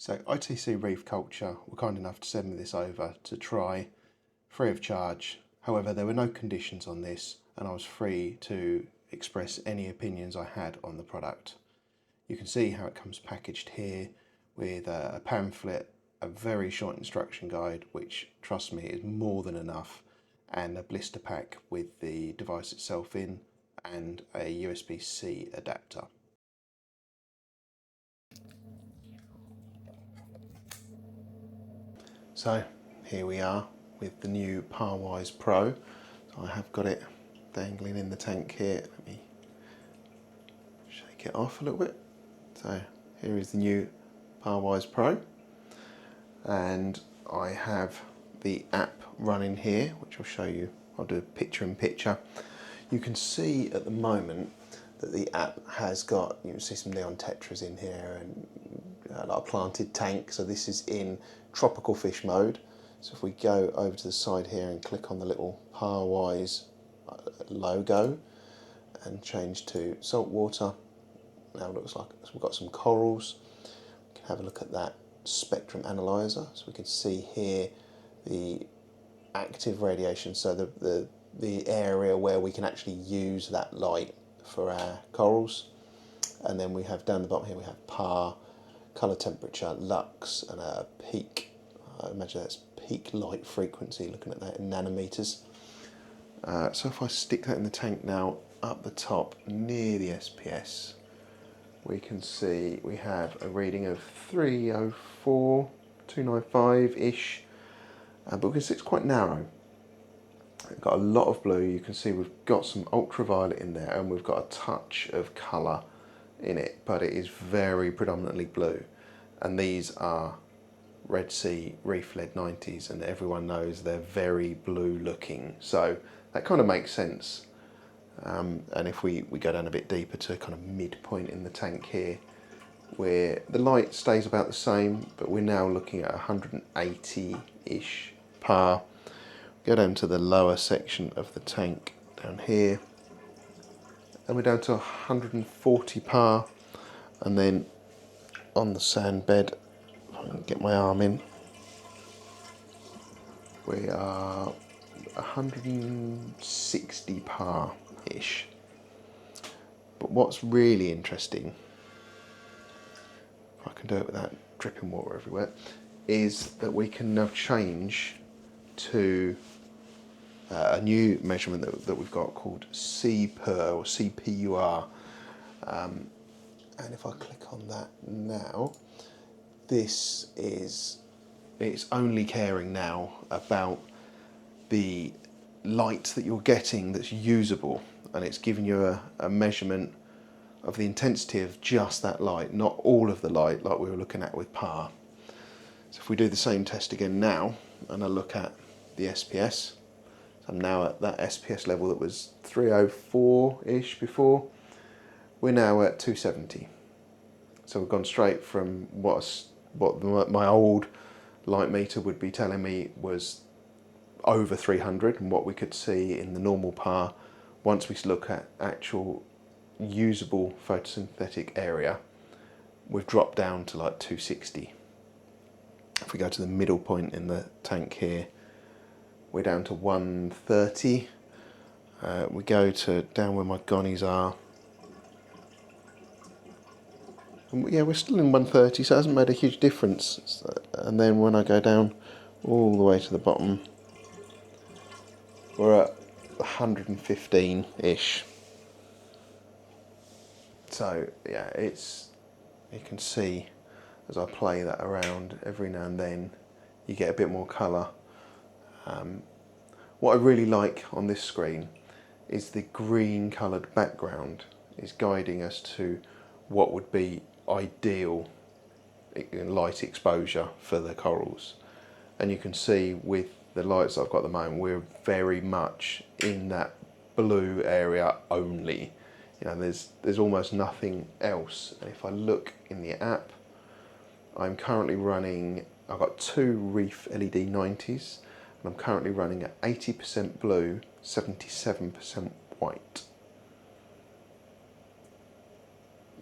So ITC Reef Culture were kind enough to send me this over to try free of charge. However, there were no conditions on this and I was free to express any opinions I had on the product. You can see how it comes packaged here with a pamphlet, a very short instruction guide, which, trust me, is more than enough, and a blister pack with the device itself in and a USB-C adapter. So here we are with the new Parwise Pro. So I have got it dangling in the tank here. Let me shake it off a little bit. So here is the new Parwise Pro, and I have the app running here, which I'll show you. I'll do a picture in picture. You can see at the moment that the app has got, you can see some neon tetras in here and a lot of planted tank. So this is in tropical fish mode. So if we go over to the side here and click on the little Parwise logo and change to saltwater, now it looks like we've got some corals. We can have a look at that spectrum analyzer, so we can see here the active radiation, so the area where we can actually use that light for our corals. And then we have down the bottom here, we have PAR, colour temperature, lux, and a peak. I imagine that's peak light frequency, looking at that in nanometers. So if I stick that in the tank now, up the top near the SPS, we can see we have a reading of 304, 295-ish, but we can see it's quite narrow. We've got a lot of blue. You can see we've got some ultraviolet in there, and we've got a touch of colour in it, but it is very predominantly blue. And these are Red Sea Reef Lead 90s, and everyone knows they're very blue looking, so that kind of makes sense. And if we go down a bit deeper to kind of midpoint in the tank here, where the light stays about the same, but we're now looking at 180-ish PAR. Go down to the lower section of the tank down here, and we're down to 140 PAR, and then on the sand bed, if I can get my arm in, we are 160 PAR-ish. But what's really interesting, if I can do it without dripping water everywhere, is that we can now change to a new measurement that we've got called CPUR or CPUR. And if I click on that now, it's only caring now about the light that you're getting that's usable, and it's giving you a measurement of the intensity of just that light, not all of the light like we were looking at with PAR. So if we do the same test again now, and I look at the SPS, so I'm now at that SPS level that was 304-ish before, we're now at 270. So we've gone straight from what my old light meter would be telling me was over 300, and what we could see in the normal PAR. Once we look at actual usable photosynthetic area, we've dropped down to like 260. If we go to the middle point in the tank here, we're down to 130. We go to down where my gonnies are, and yeah, we're still in 130, so it hasn't made a huge difference. And then when I go down all the way to the bottom, we're at 115-ish. So yeah, you can see as I play that around every now and then, you get a bit more colour. What I really like on this screen is the green coloured background is guiding us to what would be ideal light exposure for the corals. And you can see with the lights I've got at the moment, we're very much in that blue area only. You know, there's almost nothing else. And if I look in the app, I'm currently running, I've got two Reef LED 90s, and I'm currently running at 80% blue, 77% white.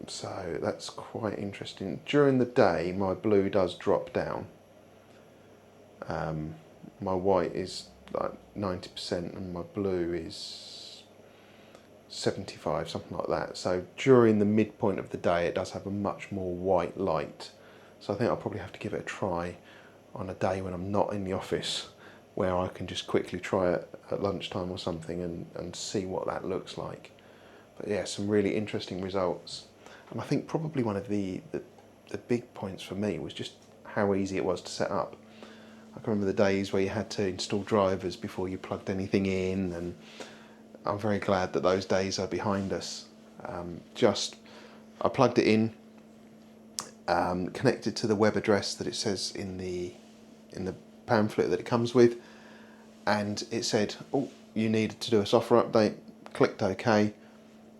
So that's quite interesting. During the day, my blue does drop down. My white is like 90% and my blue is 75, something like that. So during the midpoint of the day, it does have a much more white light. So I think I'll probably have to give it a try on a day when I'm not in the office, where I can just quickly try it at lunchtime or something and see what that looks like. But yeah, some really interesting results. And I think probably one of the big points for me was just how easy it was to set up. I can remember the days where you had to install drivers before you plugged anything in, and I'm very glad that those days are behind us. I plugged it in, connected to the web address that it says in the pamphlet that it comes with, and it said, oh, you needed to do a software update. Clicked OK.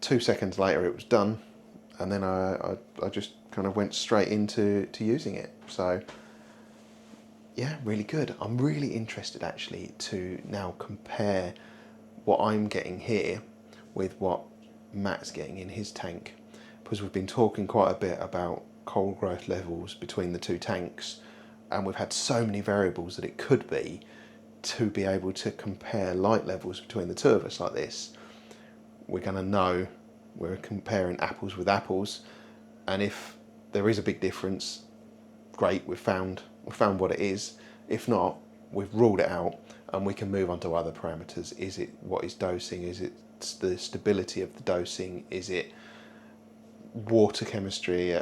2 seconds later it was done, and then I just kind of went straight into using it. So yeah, really good. I'm really interested actually to now compare what I'm getting here with what Matt's getting in his tank, because we've been talking quite a bit about coal growth levels between the two tanks, and we've had so many variables that it could be, to be able to compare light levels between the two of us like this. We're going to know we're comparing apples with apples, and if there is a big difference, great, we've found what it is. If not, we've ruled it out and we can move on to other parameters. Is it what is dosing? Is it the stability of the dosing? Is it water chemistry?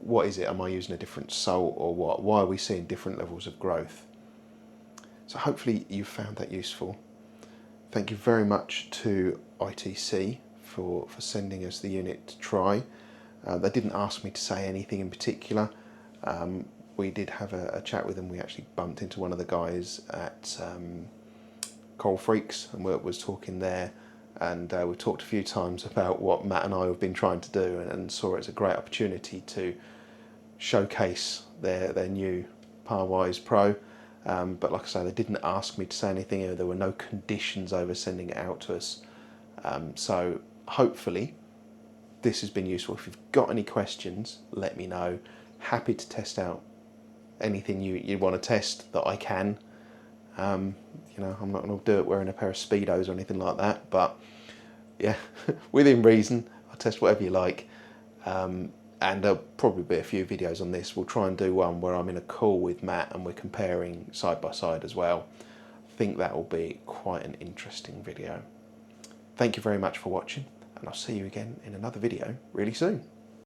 What is it? Am I using a different salt or what? Why are we seeing different levels of growth? So hopefully you've found that useful. Thank you very much to ITC for sending us the unit to try. They didn't ask me to say anything in particular. We did have a chat with them. We actually bumped into one of the guys at Coal Freaks and was talking there, and we talked a few times about what Matt and I have been trying to do, and saw it as a great opportunity to showcase their new Parwise Pro. But like I say, they didn't ask me to say anything. There were no conditions over sending it out to us. So hopefully this has been useful. If you've got any questions, let me know. Happy to test out anything you want to test that I can. I'm not going to do it wearing a pair of Speedos or anything like that, but yeah, within reason, I'll test whatever you like. And there'll probably be a few videos on this. We'll try and do one where I'm in a call with Matt and we're comparing side by side as well. I think that will be quite an interesting video. Thank you very much for watching, and I'll see you again in another video really soon.